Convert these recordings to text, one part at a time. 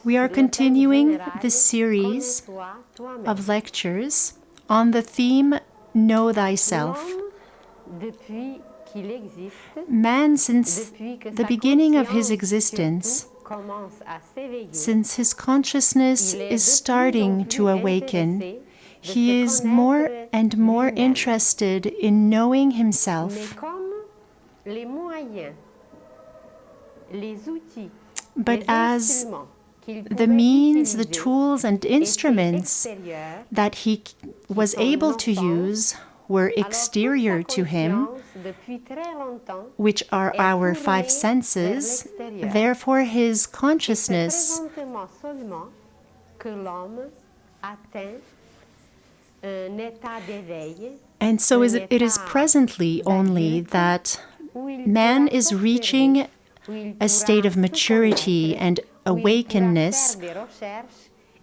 We are continuing the series of lectures on the theme Know Thyself. Man, since the beginning of his existence, since his consciousness is starting to awaken, he is more and more interested in knowing himself. But as the means, the tools and instruments that he was able to use were exterior to him, which are our five senses, therefore his consciousness and so it is presently only that man is reaching a state of maturity and awakeness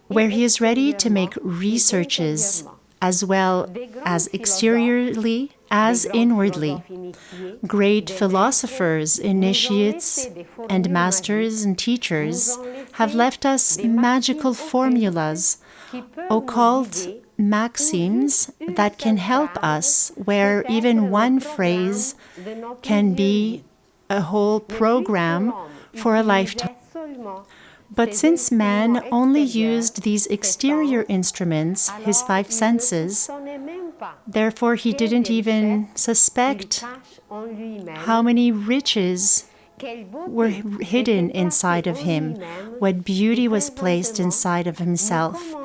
where he is ready to make researches as well as exteriorly as inwardly. Great philosophers, initiates, and masters and teachers have left us magical formulas, occult maxims that can help us, where even one phrase can be a whole program for a lifetime. But since man only used these exterior instruments, his five senses, therefore he didn't even suspect how many riches were hidden inside of him, what beauty was placed inside of himself.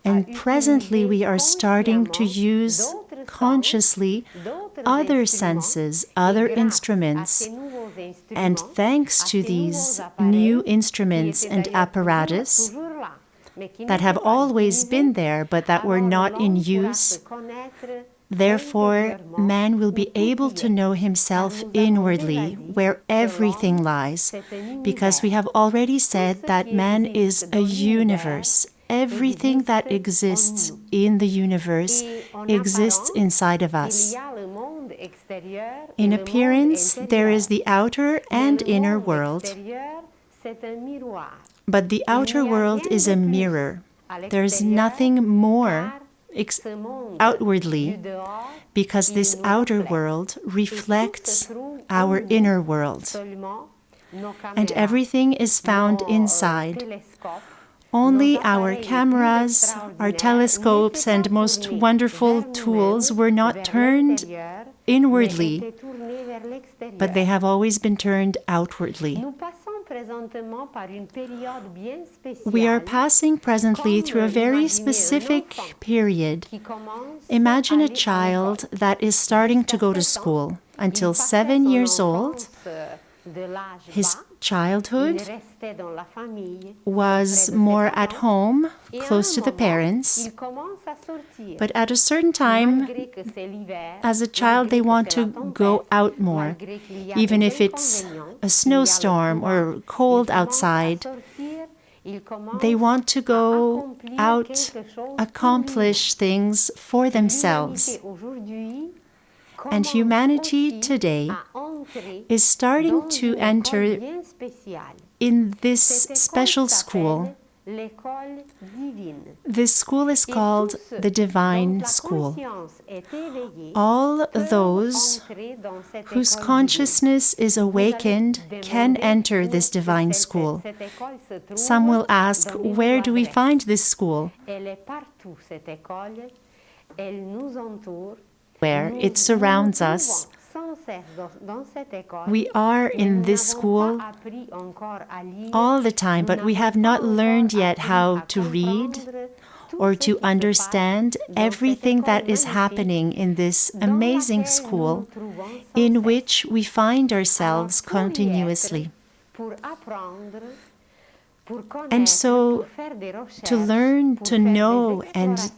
And presently we are starting to use consciously other senses, other instruments. And thanks to these new instruments and apparatus that have always been there but that were not in use, therefore man will be able to know himself inwardly, where everything lies, because we have already said that man is a universe. Everything that exists in the universe exists inside of us. In appearance, there is the outer and inner world, but the outer world is a mirror. There is nothing more outwardly, because this outer world reflects our inner world, and everything is found inside. Only our cameras, our telescopes, and most wonderful tools were not turned inwardly, but they have always been turned outwardly. We are passing presently through a very specific period. Imagine a child that is starting to go to school. Until 7 years old, his childhood was more at home, close to the parents. But at a certain time, as a child, they want to go out more, even if it's a snowstorm or cold outside. They want to go out, accomplish things for themselves. And humanity today is starting to enter in this special school. This school is called the Divine School. All those whose consciousness is awakened can enter this divine school. Some will ask, where do we find this school? Where it surrounds us. We are in this school all the time, but we have not learned yet how to read or to understand everything that is happening in this amazing school in which we find ourselves continuously. And so, to learn, to know, and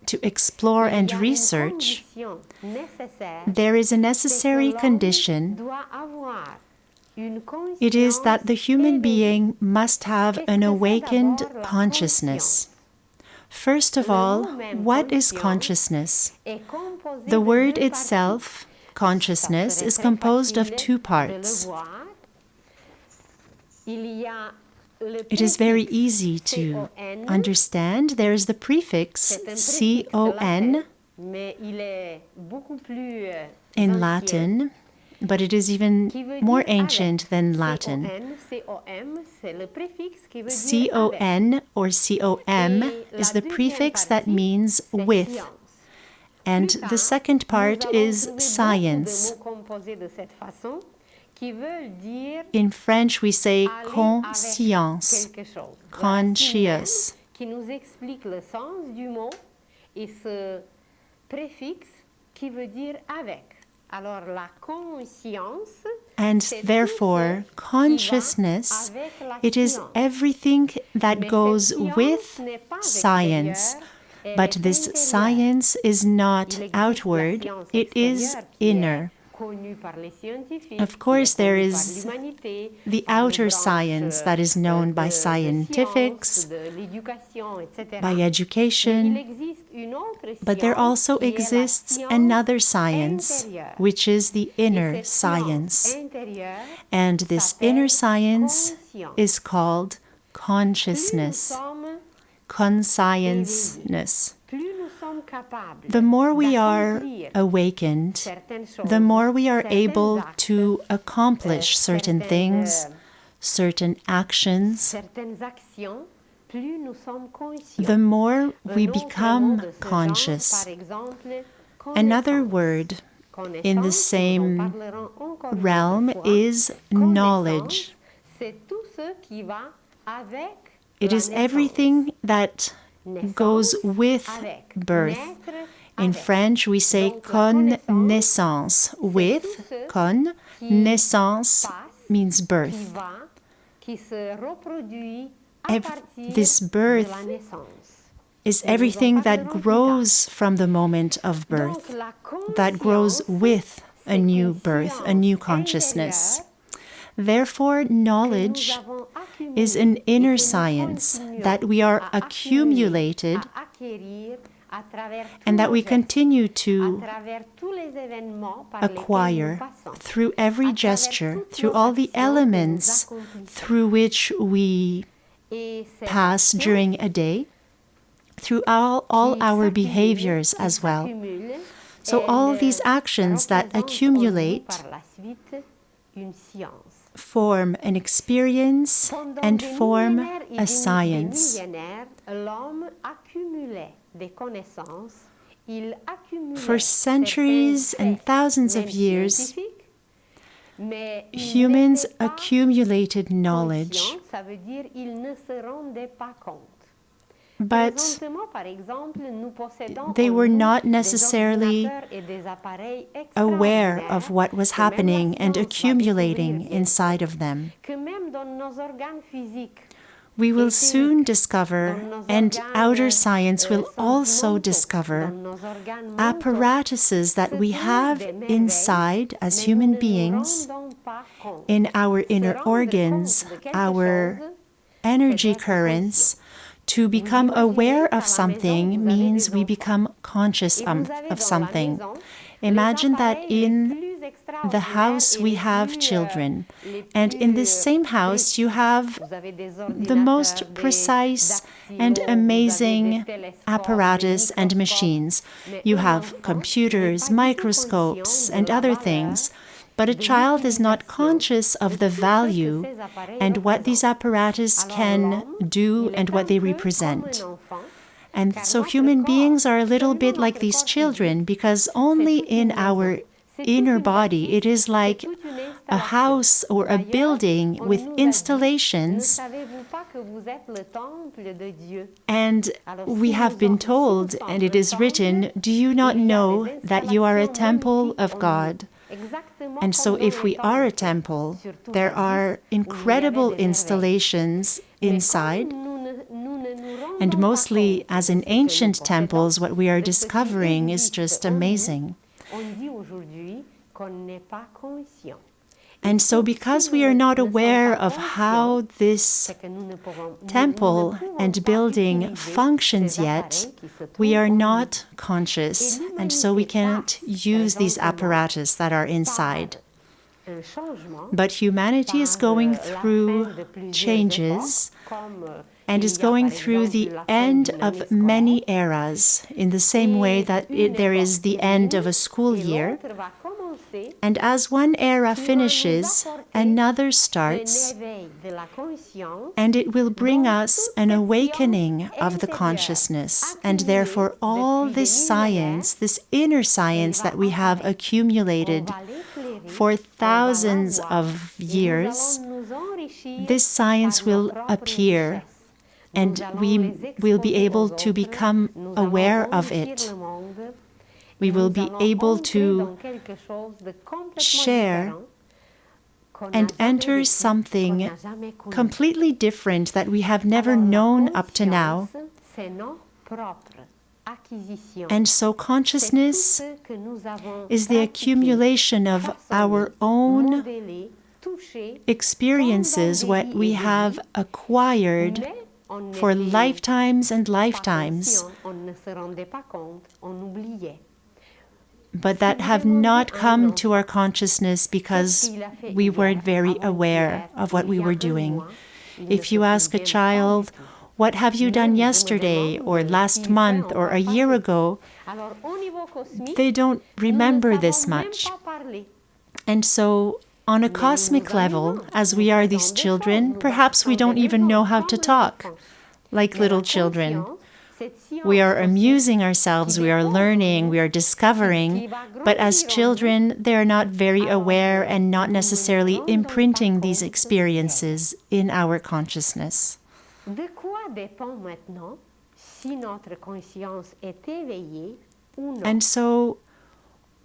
to explore and research, there is a necessary condition. It is that the human being must have an awakened consciousness. First of all, what is consciousness? The word itself, consciousness, is composed of two parts. It is very easy to understand. There is the prefix con in Latin, but it is even more ancient than Latin. Con or com is the prefix that means with. And the second part is science. In French, we say conscience, conscious. Qui nous explique le sens du mot et ce préfixe qui veut dire avec. Alors la conscience, and therefore, consciousness, it is everything that goes with science. But this science is not outward, it is inner. Of course, there is the outer science that is known by scientifics, by education, but there also exists another science, which is the inner science. And this inner science is called consciousness, conscienceness. The more we are awakened, the more we are able to accomplish certain things, certain actions, the more we become conscious. Another word in the same realm is knowledge. It is everything that goes with birth. In French, we say connaissance. With, con, naissance means birth. This birth is everything that grows from the moment of birth, that grows with a new birth, a new consciousness. Therefore, knowledge is an inner science that we are accumulated and that we continue to acquire through every gesture, through all the elements through which we pass during a day, through all our behaviors as well. So all these actions that accumulate form an experience and form a science. For centuries and thousands of years, humans accumulated knowledge, but they were not necessarily aware of what was happening and accumulating inside of them. We will soon discover, and outer science will also discover, apparatuses that we have inside as human beings, in our inner organs, our energy currents. To become aware of something means we become conscious of something. Imagine that in the house we have children, and in this same house you have the most precise and amazing apparatus and machines. You have computers, microscopes, and other things. But a child is not conscious of the value and what these apparatus can do and what they represent. And so human beings are a little bit like these children, because only in our inner body it is like a house or a building with installations. And we have been told, and it is written, "Do you not know that you are a temple of God?" And so if we are a temple, there are incredible installations inside. And mostly, as in ancient temples, what we are discovering is just amazing. And so because we are not aware of how this temple and building functions yet, we are not conscious, and so we can't use these apparatus that are inside. But humanity is going through changes and is going through the end of many eras, in the same way that there is the end of a school year. And as one era finishes, another starts, and it will bring us an awakening of the consciousness. And therefore, all this science, this inner science that we have accumulated for thousands of years, this science will appear, and we will be able to become aware of it. We will be able to share and enter something completely different that we have never known up to now. And so consciousness is the accumulation of our own experiences, what we have acquired for lifetimes and lifetimes, but that have not come to our consciousness because we weren't very aware of what we were doing. If you ask a child, what have you done yesterday or last month or a year ago, they don't remember this much. And so on a cosmic level, as we are these children, perhaps we don't even know how to talk like little children. We are amusing ourselves, we are learning, we are discovering, but as children, they are not very aware and not necessarily imprinting these experiences in our consciousness. And so,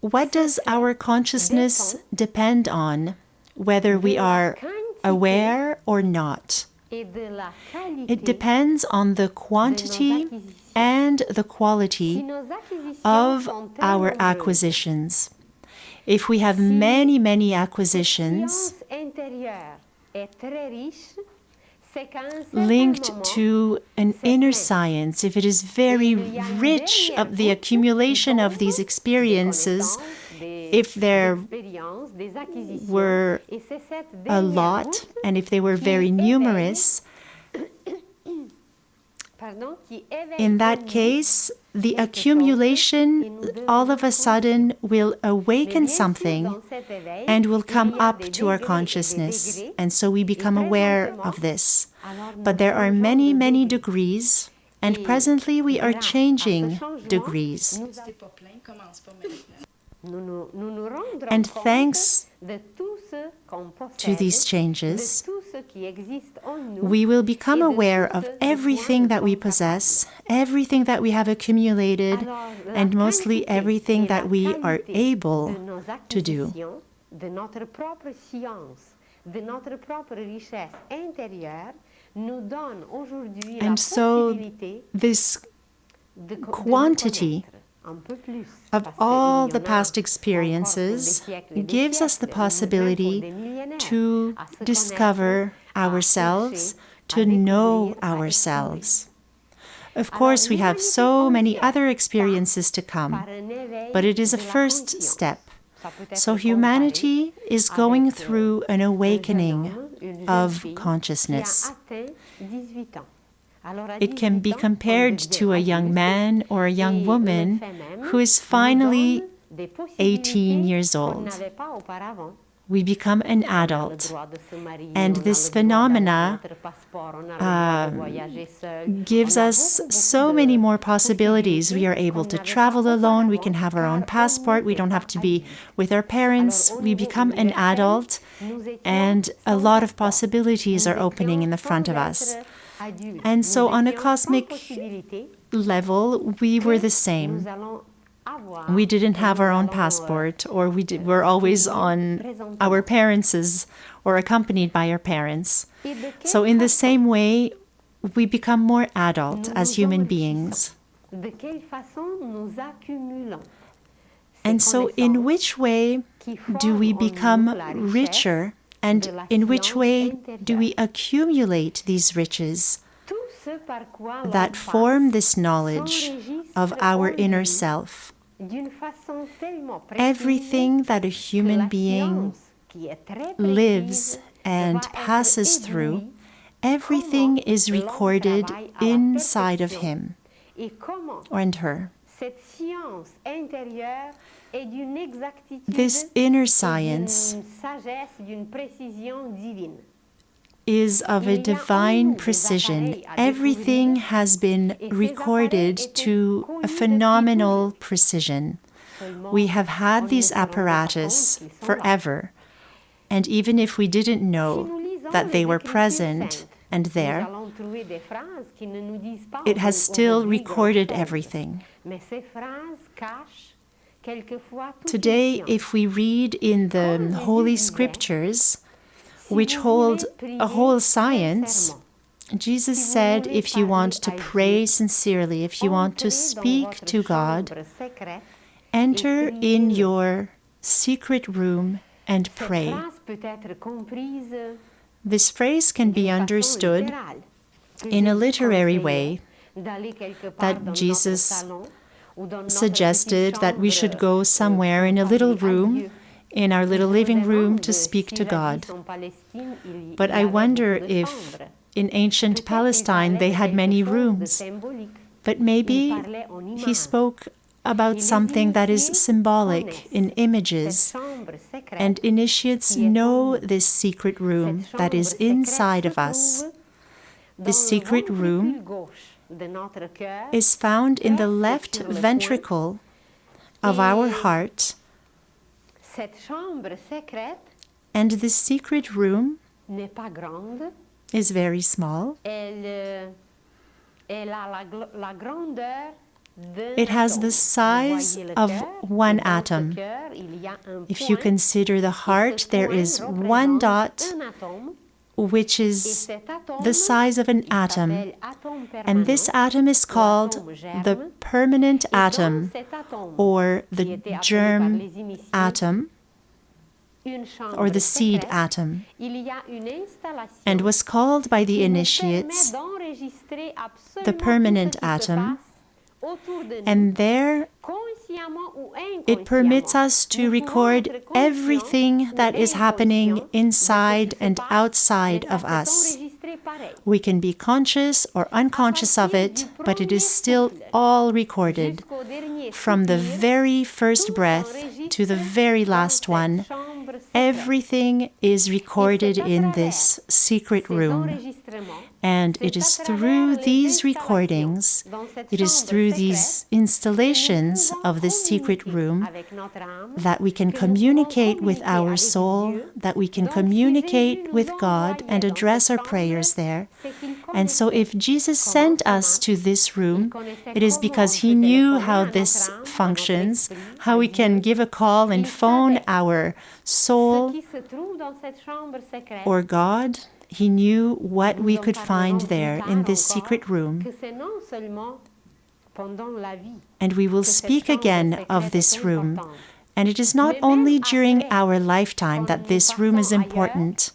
what does our consciousness depend on, whether we are aware or not? It depends on the quantity and the quality of our acquisitions. If we have many, many acquisitions linked to an inner science, if it is very rich of the accumulation of these experiences, if there were a lot and if they were very numerous, in that case, the accumulation all of a sudden will awaken something and will come up to our consciousness. And so we become aware of this. But there are many, many degrees, and presently we are changing degrees. And thanks to these changes, we will become aware of everything that we possess, everything that we have accumulated, and mostly everything that we are able to do. And so this quantity of all the past experiences gives us the possibility to discover ourselves, to know ourselves. Of course, we have so many other experiences to come, but it is a first step. So humanity is going through an awakening of consciousness. It can be compared to a young man or a young woman who is finally 18 years old. We become an adult. And this phenomena gives us so many more possibilities. We are able to travel alone. We can have our own passport. We don't have to be with our parents. We become an adult, and a lot of possibilities are opening in the front of us. And so on a cosmic level, we were the same. We didn't have our own passport, or were always on our parents' or accompanied by our parents. So in the same way, we become more adult as human beings. And so in which way do we become richer? And in which way do we accumulate these riches that form this knowledge of our inner self? Everything that a human being lives and passes through, everything is recorded inside of him and her. This inner science is of a divine precision. Everything has been recorded to a phenomenal precision. We have had these apparatus forever, and even if we didn't know that they were present and there, it has still recorded everything. Today, if we read in the Holy Scriptures, which hold a whole science, Jesus said, if you want to pray sincerely, if you want to speak to God, enter in your secret room and pray. This phrase can be understood in a literary way, that Jesus suggested that we should go somewhere in a little room, in our little living room, to speak to God. But I wonder if in ancient Palestine they had many rooms. But maybe he spoke about something that is symbolic in images. And initiates know this secret room that is inside of us. This secret room is found in the left ventricle of our heart. And this secret room is very small. It has the size of one atom. If you consider the heart, there is one dot, which is the size of an atom. And this atom is called the permanent atom, or the germ atom, or the seed atom, and was called by the initiates the permanent atom. And there it permits us to record everything that is happening inside and outside of us. We can be conscious or unconscious of it, but it is still all recorded. From the very first breath to the very last one, everything is recorded in this secret room. And it is through these recordings, it is through these installations of this secret room that we can communicate with our soul, that we can communicate with God and address our prayers there. And so if Jesus sent us to this room, it is because he knew how this functions, how we can give a call and phone our soul or God. He knew what we could find there in this secret room. And we will speak again of this room. And it is not only during our lifetime that this room is important,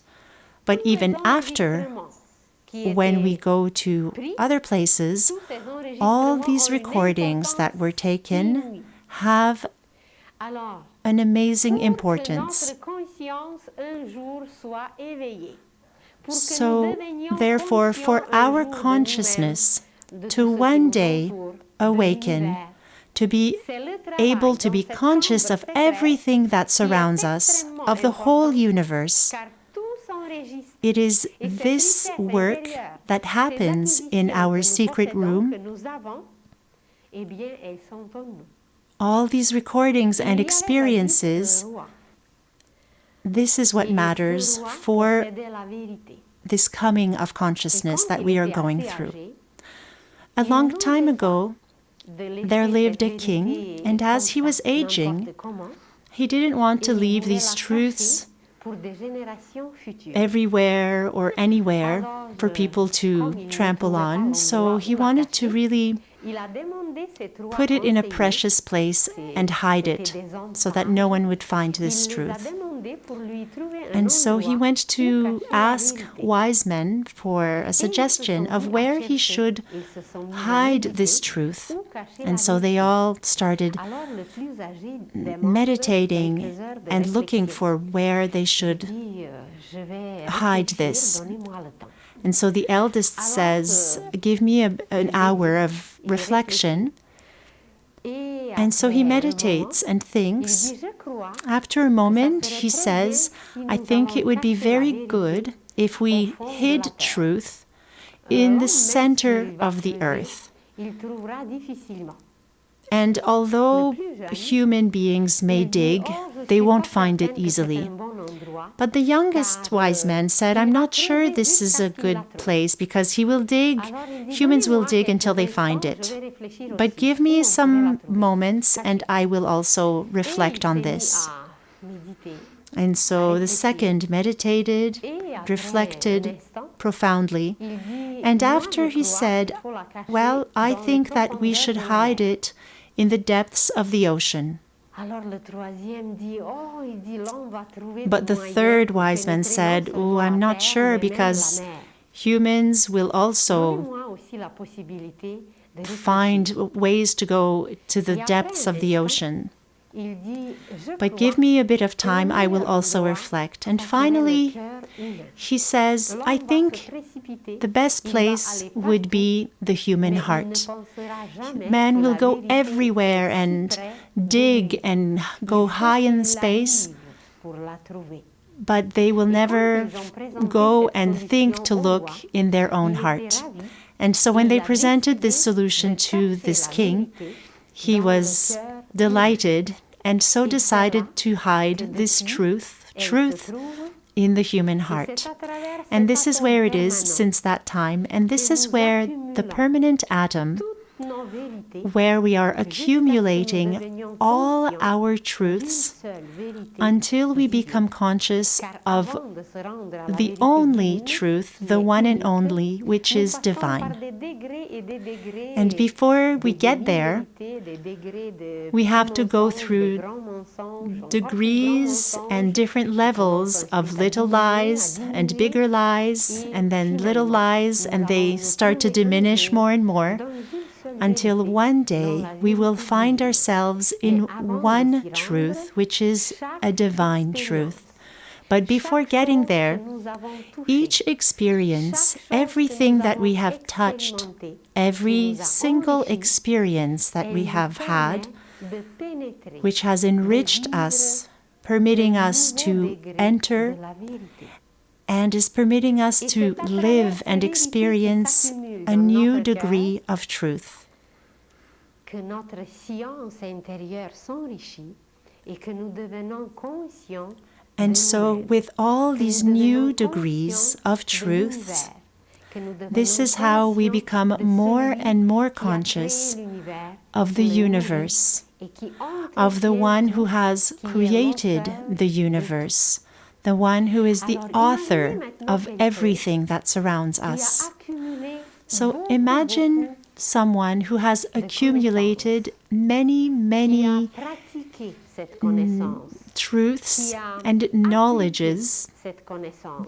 but even after, when we go to other places, all these recordings that were taken have an amazing importance. So, therefore, for our consciousness to one day awaken, to be able to be conscious of everything that surrounds us, of the whole universe, it is this work that happens in our secret room. All these recordings and experiences, this is what matters for this coming of consciousness that we are going through. A long time ago, there lived a king, and as he was aging, he didn't want to leave these truths everywhere or anywhere for people to trample on. So he wanted to really put it in a precious place and hide it so that no one would find this truth. And so he went to ask wise men for a suggestion of where he should hide this truth. And so they all started meditating and looking for where they should hide this. And so the eldest says, give me an hour of reflection. And so he meditates and thinks. After a moment, he says, I think it would be very good if we hid truth in the center of the earth. And although human beings may dig, they won't find it easily. But the youngest wise man said, I'm not sure this is a good place because humans will dig until they find it. But give me some moments and I will also reflect on this. And so the second meditated, reflected profoundly. And after he said, well, I think that we should hide it in the depths of the ocean. But the third wise man said, oh, I'm not sure because humans will also find ways to go to the depths of the ocean. But give me a bit of time, I will also reflect. And finally, he says, I think the best place would be the human heart. Man will go everywhere and dig and go high in space, but they will never go and think to look in their own heart. And so when they presented this solution to this king, he was delighted and so decided to hide this truth in the human heart. And this is where it is since that time, and this is where the permanent atom, where we are accumulating all our truths until we become conscious of the only truth, the one and only, which is divine. And before we get there, we have to go through degrees and different levels of little lies and bigger lies, and then little lies, and they start to diminish more and more, until one day we will find ourselves in one truth, which is a divine truth. But before getting there, each experience, everything that we have touched, every single experience that we have had, which has enriched us, permitting us to enter, and is permitting us to live and experience a new degree of truth. And so, with all these new degrees of truth, this is how we become more and more conscious of the universe, of the one who has created the universe, the one who is the author of everything that surrounds us. So imagine someone who has accumulated many truths and knowledges,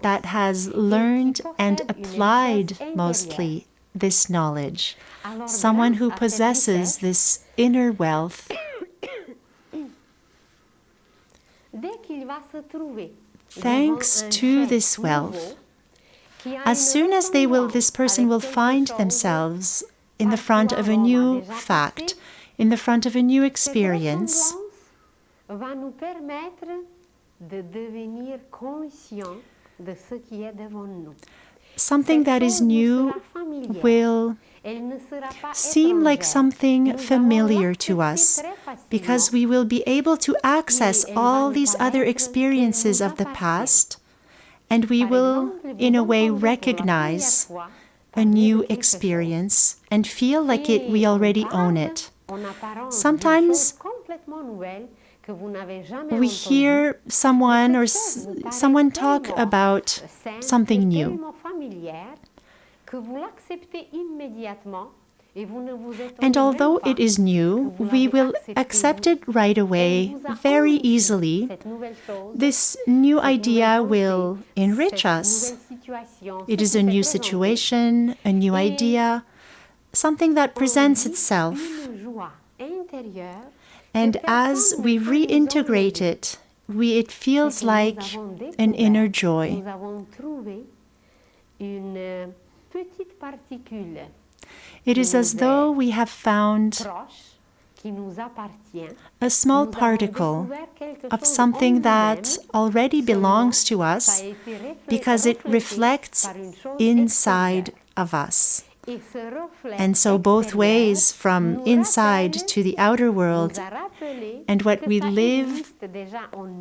that has learned and applied mostly this knowledge. Someone who possesses this inner wealth. Thanks to this wealth, as soon as this person will find themselves in the front of a new fact, in the front of a new experience, something that is new will seem like something familiar to us, because we will be able to access all these other experiences of the past, and we will, in a way, recognize a new experience and feel like we already own it. Sometimes we hear someone talk about something new. And although it is new, we will accept it right away, very easily. This new idea will enrich us. It is a new situation, a new idea, something that presents itself. And as we reintegrate it, it feels like an inner joy. It is as though we have found a small particle of something that already belongs to us because it reflects inside of us. And so both ways, from inside to the outer world, and what we live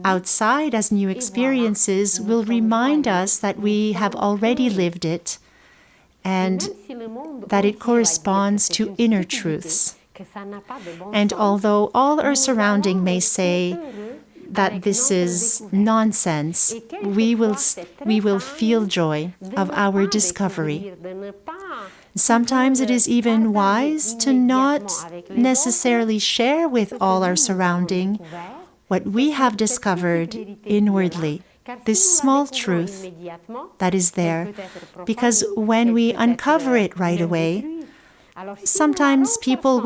outside as new experiences will remind us that we have already lived it and that it corresponds to inner truths. And although all our surrounding may say that this is nonsense, we will feel joy of our discovery. Sometimes it is even wise to not necessarily share with all our surrounding what we have discovered inwardly, this small truth that is there, because when we uncover it right away, sometimes people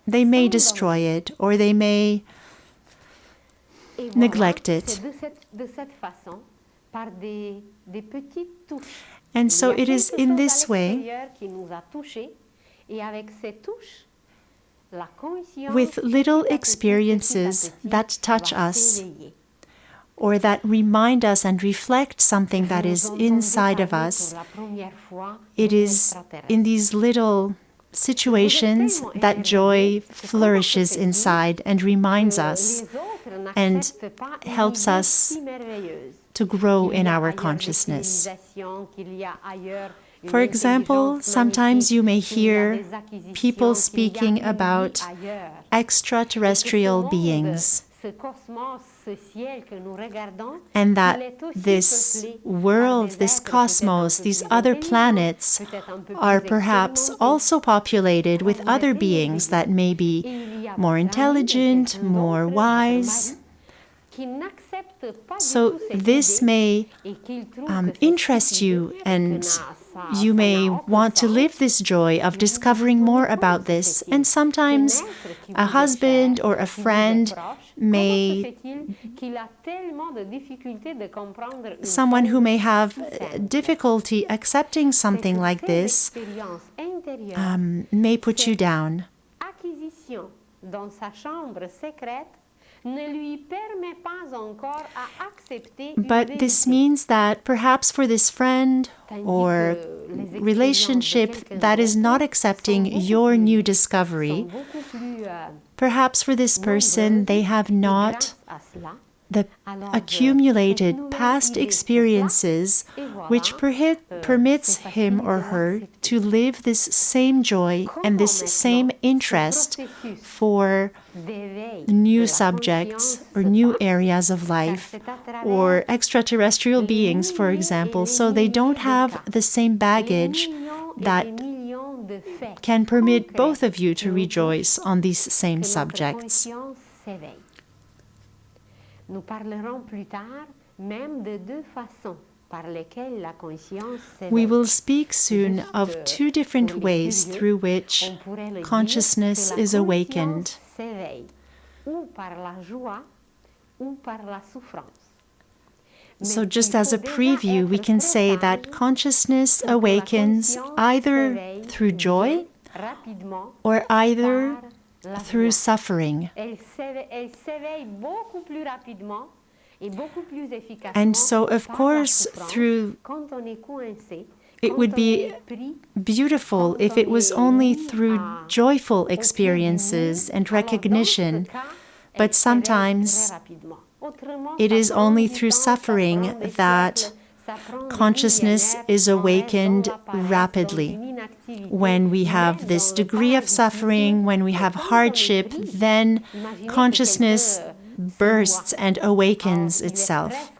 they may destroy it or they may neglect it. And so it is in this way, with little experiences that touch us, or that remind us and reflect something that is inside of us, it is in these little situations that joy flourishes inside and reminds us and helps us to grow in our consciousness. For example, sometimes you may hear people speaking about extraterrestrial beings, and that this world, this cosmos, these other planets are perhaps also populated with other beings that may be more intelligent, more wise. So this may interest you, and you may want to live this joy of discovering more about this. And sometimes a husband or a friend someone who may have difficulty accepting something like this, may put you down. But this means that perhaps for this friend or relationship that is not accepting your new discovery, perhaps for this person they have not the accumulated past experiences which permits him or her to live this same joy and this same interest for new subjects or new areas of life or extraterrestrial beings, for example. So they don't have the same baggage that can permit both of you to rejoice on these same subjects. Nous parlerons plus tard même de deux façons par lesquelles la conscience s'éveille. We will speak soon of two different ways through which consciousness is awakened. Ou par la joie ou par la souffrance. So just as a preview, we can say that consciousness awakens either through joy or either through suffering. And so, of course, it would be beautiful if it was only through joyful experiences and recognition, but sometimes it is only through suffering that consciousness is awakened rapidly. When we have this degree of suffering, when we have hardship, then consciousness bursts and awakens itself.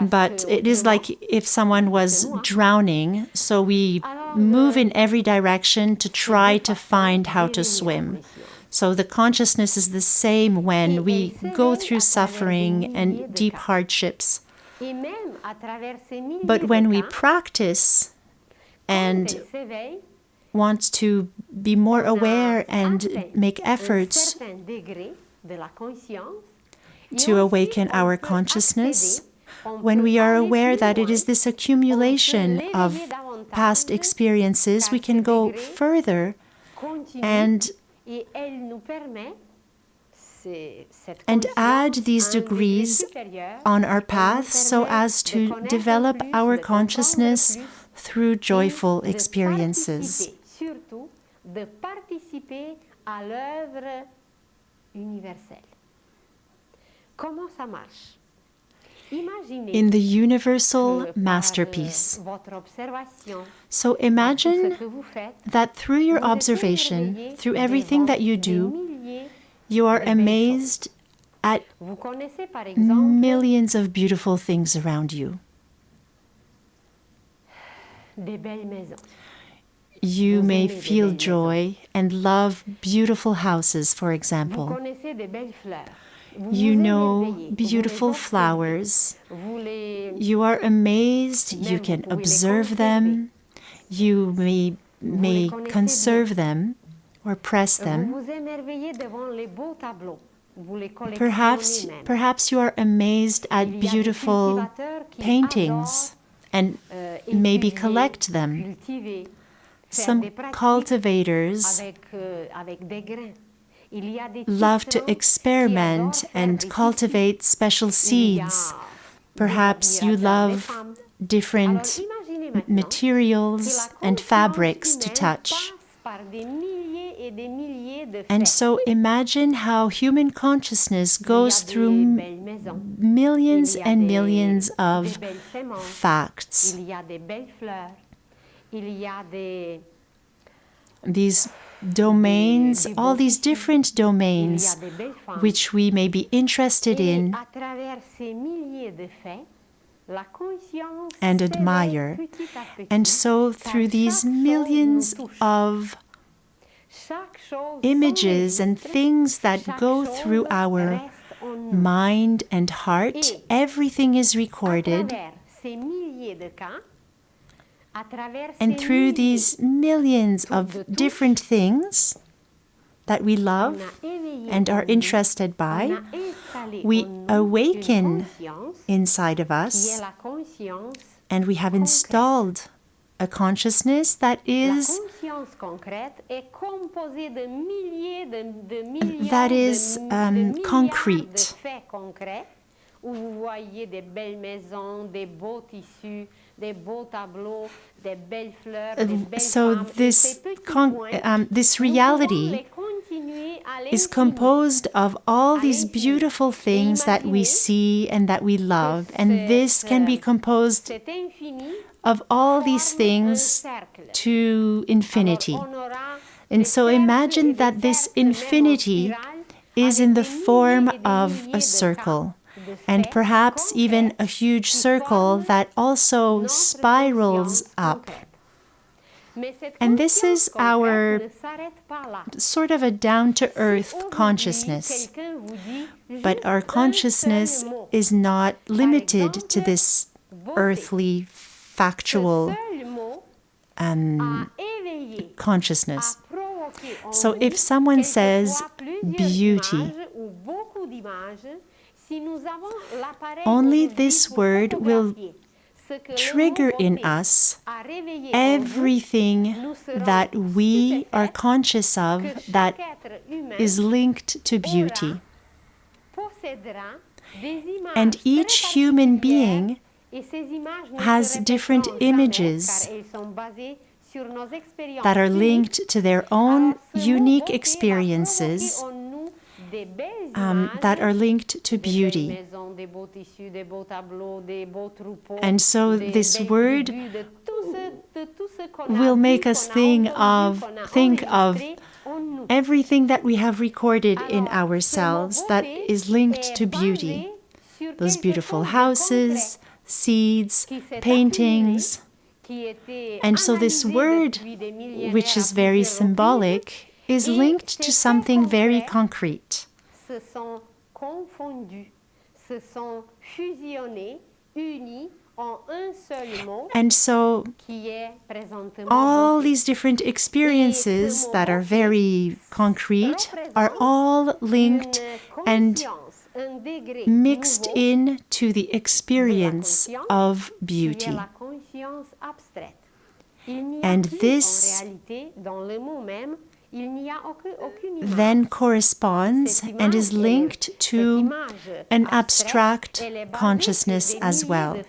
But it is like if someone was drowning, so we move in every direction to try to find how to swim. So the consciousness is the same when we go through suffering and deep hardships. But when we practice and want to be more aware and make efforts to awaken our consciousness, when we are aware that it is this accumulation of past experiences, we can go further and add these degrees on our path so as to develop our consciousness through joyful experiences. In the universal masterpiece. So imagine that through your observation, through everything that you do, you are amazed at millions of beautiful things around you. You may feel joy and love beautiful houses, for example. You know beautiful flowers. You are amazed. You can observe them. You may conserve them or press them. Perhaps you are amazed at beautiful paintings and maybe collect them. Some cultivators love to experiment and cultivate special seeds. Perhaps you love different materials and fabrics to touch. And so imagine how human consciousness goes through millions and millions of facts. These domains, all these different domains which we may be interested in and admire. And so through these millions of images and things that go through our mind and heart, everything is recorded. And through these millions of different things that we love and are interested by, we awaken inside of us, and we have installed a consciousness that is concrete. So this reality is composed of all these beautiful things that we see and that we love, and this can be composed of all these things to infinity. And so imagine that this infinity is in the form of a circle, and perhaps even a huge circle that also spirals up. And this is our sort of a down-to-earth consciousness. But our consciousness is not limited to this earthly, factual consciousness. So if someone says beauty, only this word will trigger in us everything that we are conscious of that is linked to beauty. And each human being has different images that are linked to their own unique experiences that are linked to beauty. And so this word will make us think of everything that we have recorded in ourselves that is linked to beauty. Those beautiful houses, seeds, paintings. And so this word, which is very symbolic, is linked to something very concrete. Se sont confondus, se sont fusionnés, unis en un seul mot, And so qui est présentement all beauté. these different experiences that are very concrete are all linked and Conscience, un degré mixed nouveau in to the experience of qui est beauty. la conscience abstraite. Il n'y a And plus this en réalité dans le mot même, il n'y a aucune image. then corresponds and is linked to an abstract consciousness as well.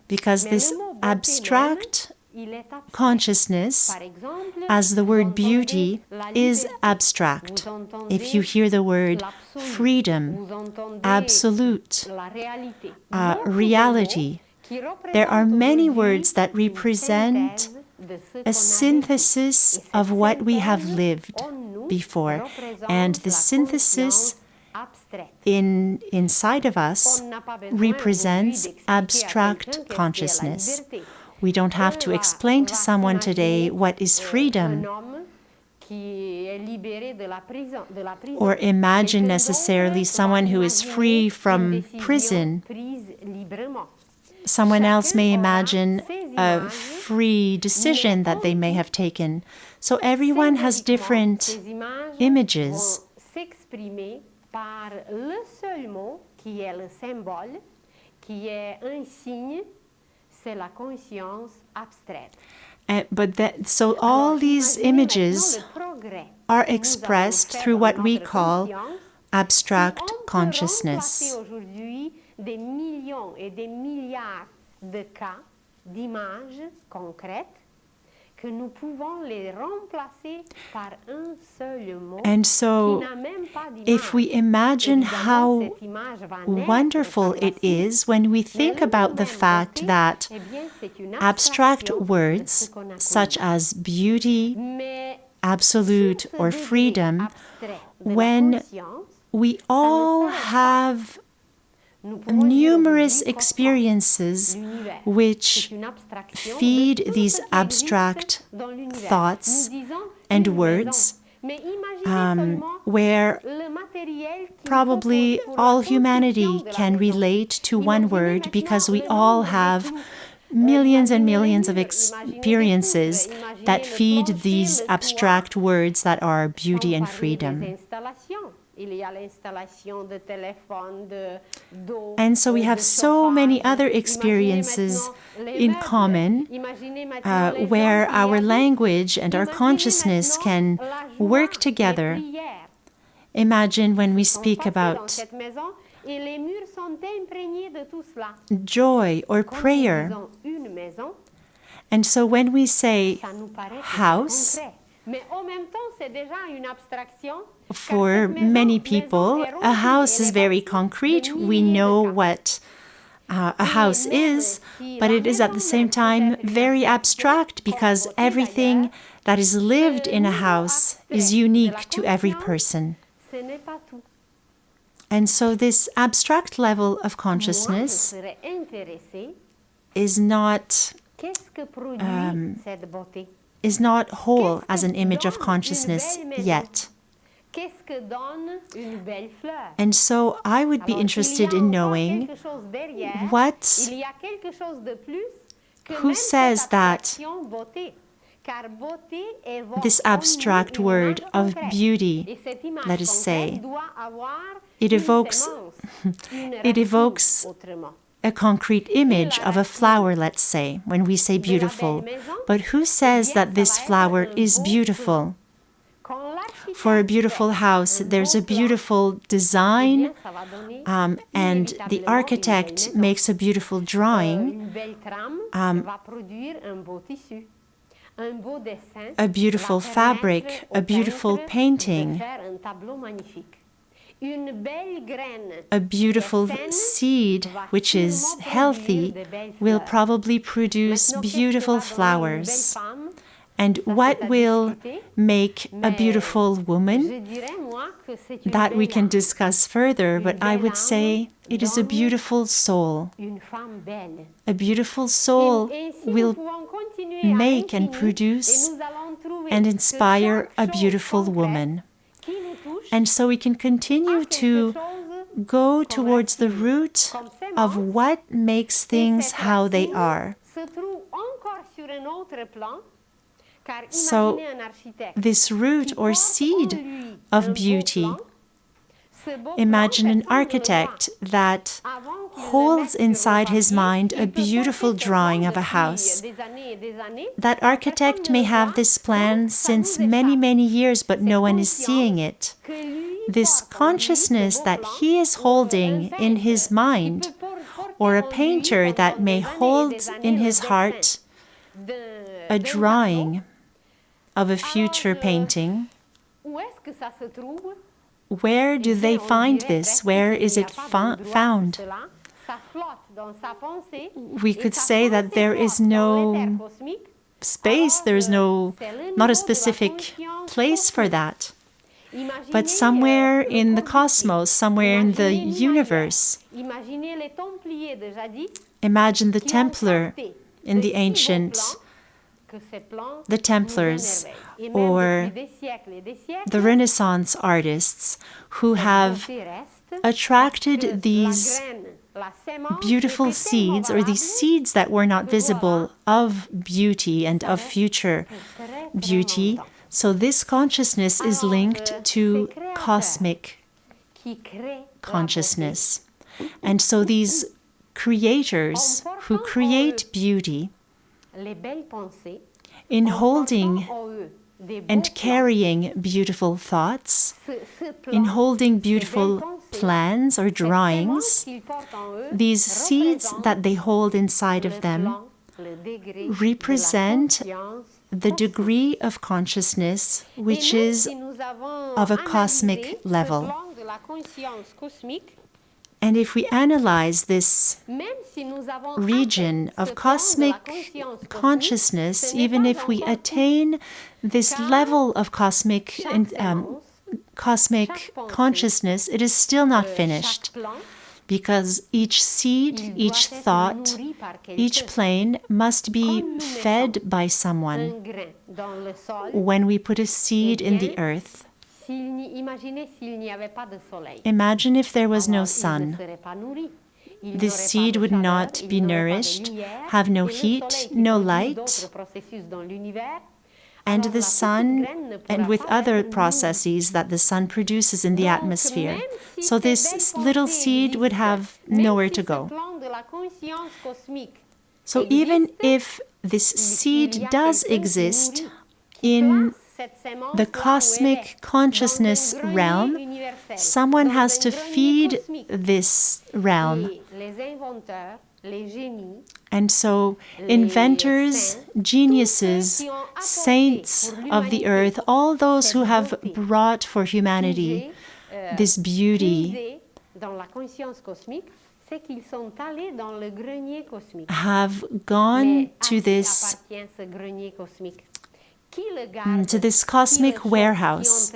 Because this abstract consciousness, as the word beauty, is abstract. If you hear the word freedom, absolute, reality, there are many words that represent a synthesis of what we have lived before. And the synthesis inside of us represents abstract consciousness. We don't have to explain to someone today what is freedom or imagine necessarily someone who is free from prison. Someone else may imagine a free decision that they may have taken. So everyone has different images. Par le seul mot qui est le symbole, qui est un signe, c'est la conscience abstraite. So all these images are expressed through what we call abstract consciousness. Des millions et des milliards de cas, d'images concrètes, que nous pouvons les remplacer par un seul mot. And so, qui n'a même pas d'image. if we imagine how wonderful it is when we think about the fact that abstract words such as beauty, absolute, or freedom, when we all have numerous experiences which feed these abstract thoughts and words, where probably all humanity can relate to one word because we all have millions and millions of experiences that feed these abstract words that are beauty and freedom. And so we have so many other experiences in common where our language and our consciousness can work together. Imagine when we speak about joy or prayer. And so when we say house, for many people, a house is very concrete. We know what a house is, but it is at the same time very abstract because everything that is lived in a house is unique to every person. And so this abstract level of consciousness is not whole as an image of consciousness yet. And so I would be interested in knowing who says that this abstract word of beauty, let us say, it evokes a concrete image of a flower, let's say, when we say beautiful. But who says that this flower is beautiful? For a beautiful house, there's a beautiful design, and the architect makes a beautiful drawing, a beautiful fabric, a beautiful painting, a beautiful seed, which is healthy, will probably produce beautiful flowers. And what will make a beautiful woman? That we can discuss further, but I would say it is a beautiful soul. A beautiful soul will make and produce and inspire a beautiful woman. And so we can continue to go towards the root of what makes things how they are. So this root or seed of beauty, imagine an architect that holds inside his mind a beautiful drawing of a house. That architect may have this plan since many, many years, but no one is seeing it. This consciousness that he is holding in his mind, or a painter that may hold in his heart a drawing of a future painting. Where do they find this? Where is it found? We could say that there is no space, there is not a specific place for that. But somewhere in the cosmos, somewhere in the universe, imagine the Templar in the ancient, the Templars, or the Renaissance artists who have attracted these beautiful seeds, or these seeds that were not visible, of beauty and of future beauty. So this consciousness is linked to cosmic consciousness. And so these creators who create beauty, in holding and carrying beautiful thoughts, in holding beautiful plans or drawings, these seeds that they hold inside of them represent the degree of consciousness which is of a cosmic level. And if we analyze this region of cosmic consciousness, even if we attain this level of cosmic consciousness, it is still not finished. Because each seed, each thought, each plane must be fed by someone. When we put a seed in the earth, imagine if there was no sun. This seed would not be nourished, have no heat, no light, and the sun, and with other processes that the sun produces in the atmosphere. So this little seed would have nowhere to go. So even if this seed does exist in the cosmic consciousness realm, someone has to feed this realm. And so inventors, geniuses, saints of the earth, all those who have brought for humanity this beauty, have gone to this cosmic warehouse.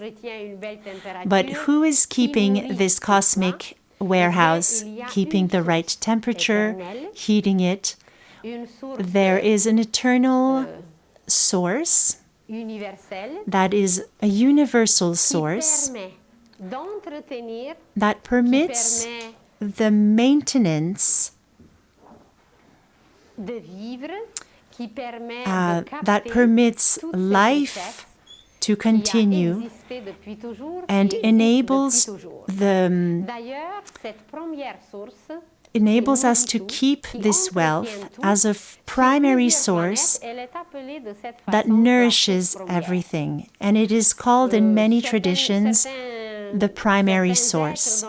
But who is keeping this cosmic warehouse, keeping the right temperature, heating it? There is an eternal source that is a universal source that permits the maintenance, that permits life to continue and enables us to keep this wealth as a primary source that nourishes everything. And it is called in many traditions the primary source.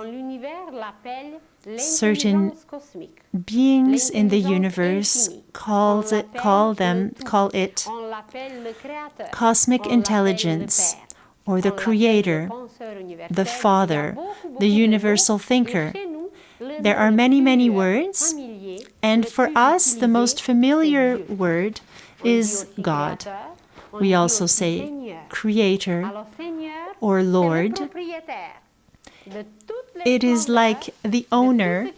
Certain beings in the universe call it cosmic intelligence, or the creator, the father, the universal thinker. There are many, many words, and for us the most familiar word is God. We also say Creator or Lord. It is like the owner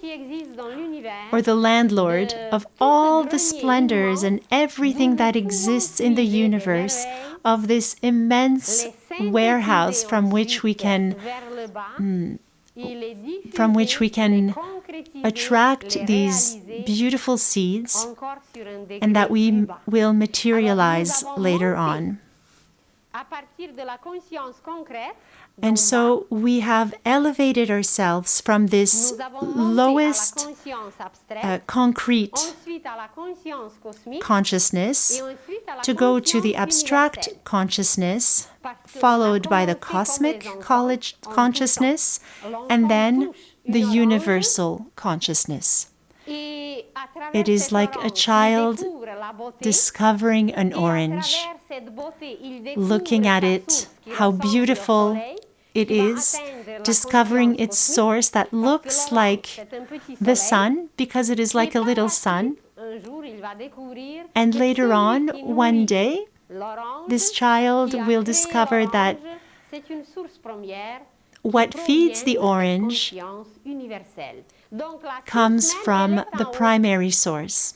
or the landlord of all the splendors and everything that exists in the universe, of this immense warehouse from which we can attract these beautiful seeds and that we will materialize later on. And so we have elevated ourselves from this lowest concrete consciousness to go to the abstract consciousness, followed by the cosmic consciousness, and then the universal consciousness. It is like a child discovering an orange, looking at it, how beautiful it is, discovering its source that looks like the sun, because it is like a little sun. And later on, one day, this child will discover that what feeds the orange comes from the primary source.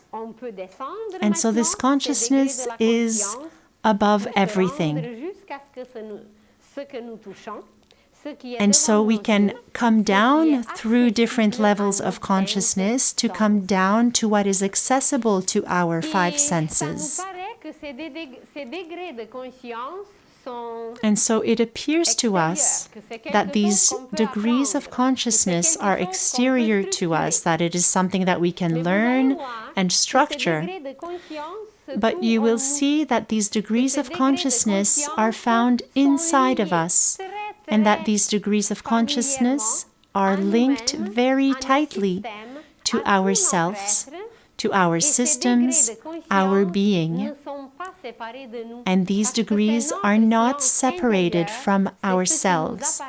And so this consciousness is above everything. And so we can come down through different levels of consciousness to come down to what is accessible to our five senses. And so it appears to us that these degrees of consciousness are exterior to us, that it is something that we can learn and structure. But you will see that these degrees of consciousness are found inside of us, and that these degrees of consciousness are linked very tightly to ourselves, to our systems, our being. And these degrees are not separated from ourselves.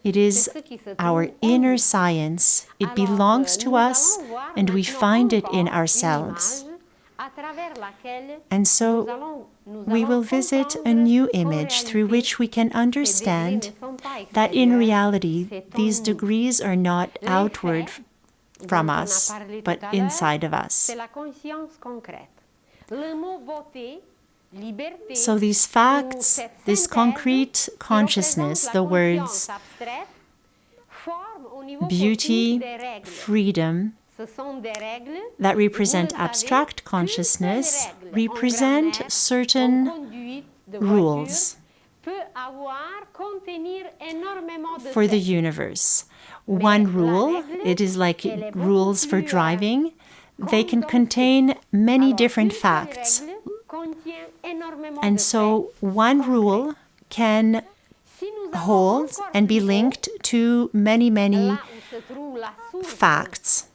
It is our inner science. It belongs to us, and we find it in ourselves. And so we will visit a new image through which we can understand that in reality these degrees are not outward from us, but inside of us. So these facts, this concrete consciousness, the words beauty, freedom, that represent abstract consciousness, represent certain rules for the universe. One rule, it is like rules for driving. They can contain many different facts. And so one rule can hold and be linked to many, many facts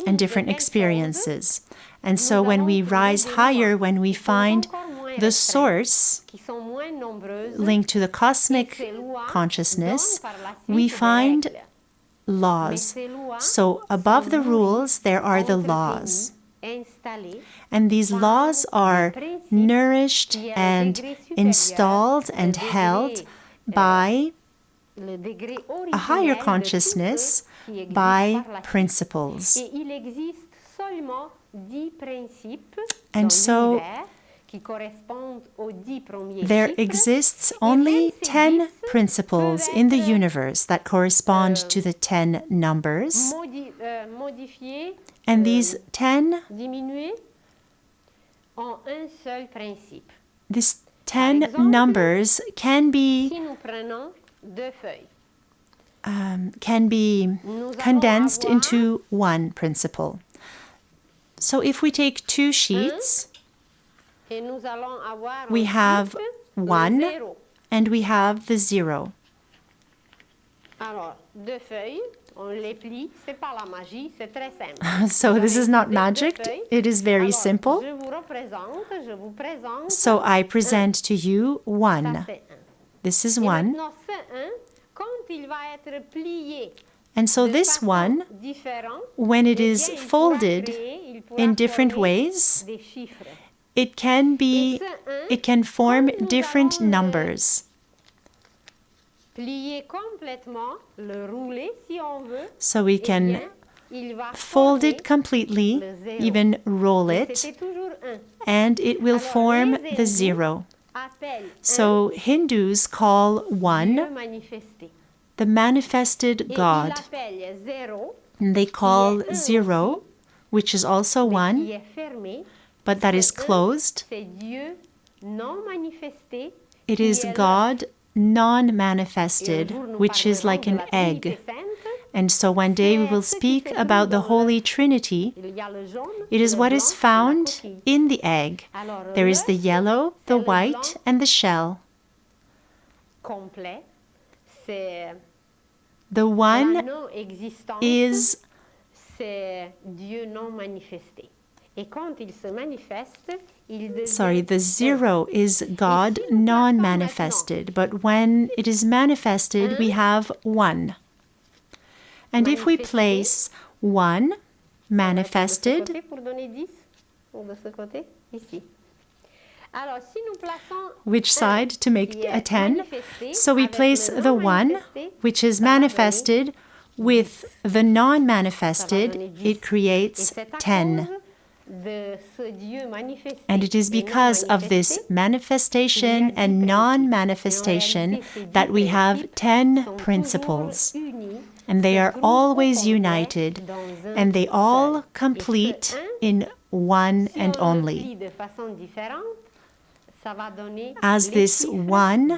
and different experiences. And so when we rise higher, when we find the source linked to the cosmic consciousness, we find laws. So above the rules, there are the laws. And these laws are nourished and installed and held by a higher consciousness, by principles. And so there exists only 10 principles in the universe that correspond to the 10 numbers. And these 10, these 10 numbers can be condensed into one principle. So if we take two sheets, we have 1 and we have the 0. So this is not magic, it is very simple. So I present to you 1. This is 1. And so this one, when it is folded in different ways, it can form different numbers. Plier complètement, le rouler si on veut. So we can fold it completely, even roll it, and it will form the 0. So Hindus call 1 the manifested God. And they call 0, which is also 1, but that is closed. It is God non-manifested, which is like an egg. And so one day we will speak about the Holy Trinity. It is what is found in the egg. There is the yellow, the white, and the shell. The one is the 0 is God non-manifested, but when it is manifested, we have 1. And if we place 1 manifested, which side to make a 10? So we place the 1, which is manifested, with the non-manifested, it creates 10. And it is because of this manifestation and non-manifestation that we have 10 principles. And they are always united, and they all complete in one and only. As this 1,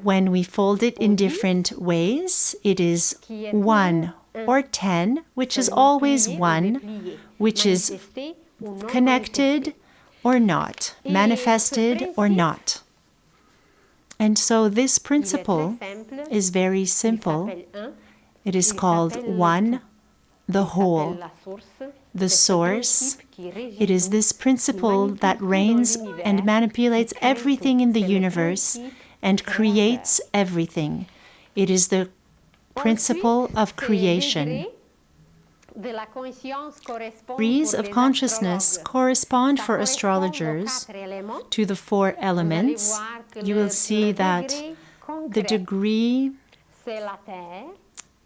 when we fold it in different ways, it is 1 or 10, which is always 1, which is connected or not, manifested or not. And so this principle is very simple. It is called 1, the whole, the source. It is this principle that reigns and manipulates everything in the universe and creates everything. It is the principle of creation. Degrees of consciousness correspond for astrologers to the 4 elements. You will see that the degree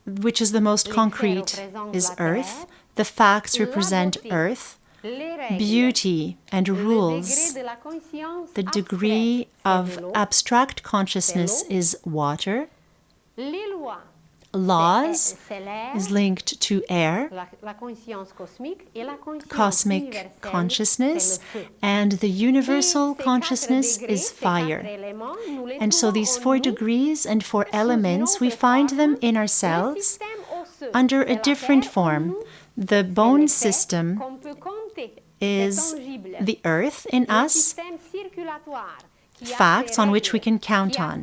which is the most concrete is earth. The facts represent earth, beauty and rules. The degree of abstract consciousness is water. Laws is linked to air, cosmic consciousness, and the universal consciousness is fire. And so these 4 degrees and 4 elements, we find them in ourselves under a different form. The bone system is the earth in us, facts on which we can count on.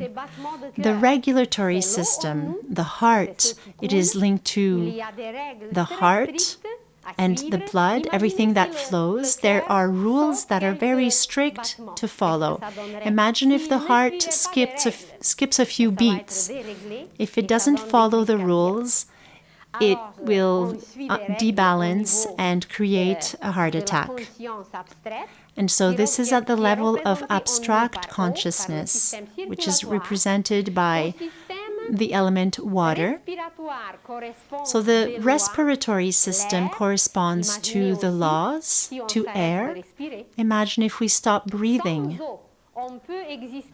The regulatory system, the heart, it is linked to the heart and the blood, everything that flows. There are rules that are very strict to follow. Imagine if the heart skips a few beats. If it doesn't follow the rules, it will debalance and create a heart attack. And so this is at the level of abstract consciousness, which is represented by the element water. So the respiratory system corresponds to the laws, to air. Imagine if we stop breathing.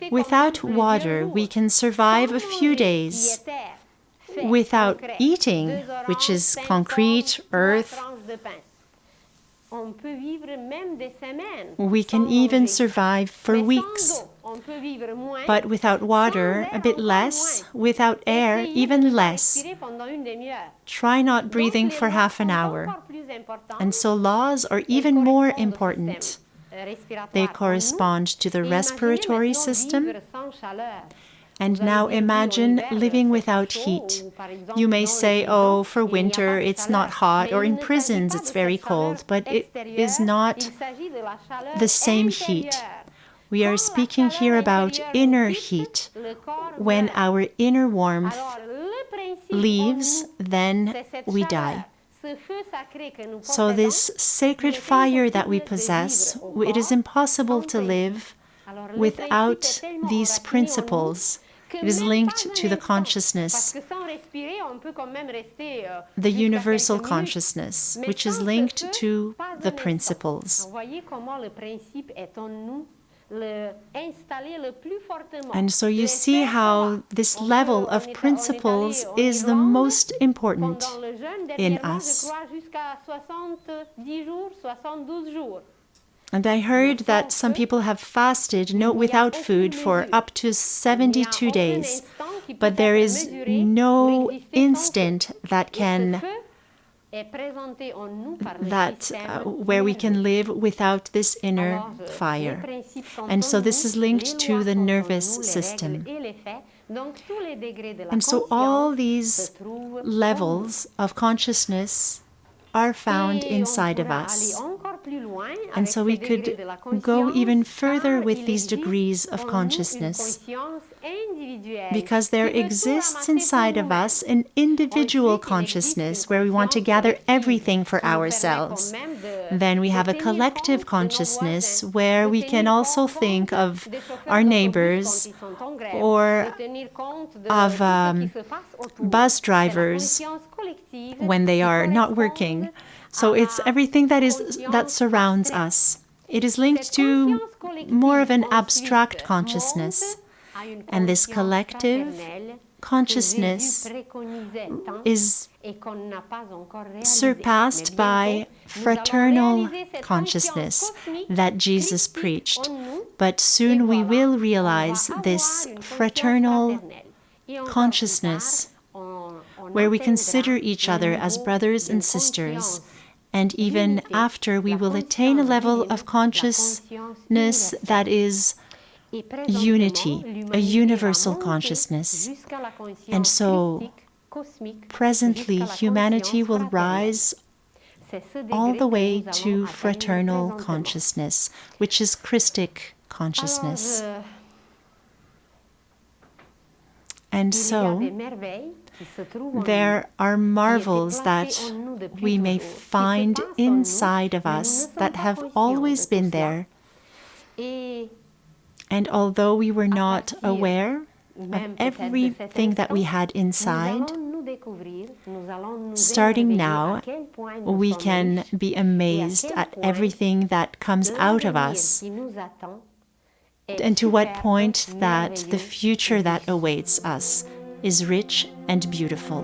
Without water, we can survive a few days. Without eating, which is concrete, earth, we can even survive for weeks. But without water, a bit less. Without air, even less. Try not breathing for half an hour. And so laws are even more important. They correspond to the respiratory system. And now imagine living without heat. You may say, oh, for winter it's not hot, or in prisons it's very cold, but it is not the same heat. We are speaking here about inner heat. When our inner warmth leaves, then we die. So this sacred fire that we possess, it is impossible to live without these principles. It is linked to the consciousness, the universal consciousness, which is linked to the principles. And so you see how this level of principles is the most important in us. And I heard that some people have fasted without food for up to 72 days, but there is no instant where we can live without this inner fire. And so this is linked to the nervous system. And so all these levels of consciousness are found inside of us. And so we could go even further with these degrees of consciousness, because there exists inside of us an individual consciousness where we want to gather everything for ourselves. Then we have a collective consciousness where we can also think of our neighbors or of bus drivers when they are not working. So it's everything that surrounds us. It is linked to more of an abstract consciousness. And this collective consciousness is surpassed by fraternal consciousness that Jesus preached. But soon we will realize this fraternal consciousness where we consider each other as brothers and sisters. And even after, we will attain a level of consciousness that is unity, a universal consciousness. And so, presently, humanity will rise all the way to fraternal consciousness, which is Christic consciousness. And so, there are marvels that we may find inside of us that have always been there. And although we were not aware of everything that we had inside, starting now, we can be amazed at everything that comes out of us, and to what point that the future that awaits us is rich and beautiful.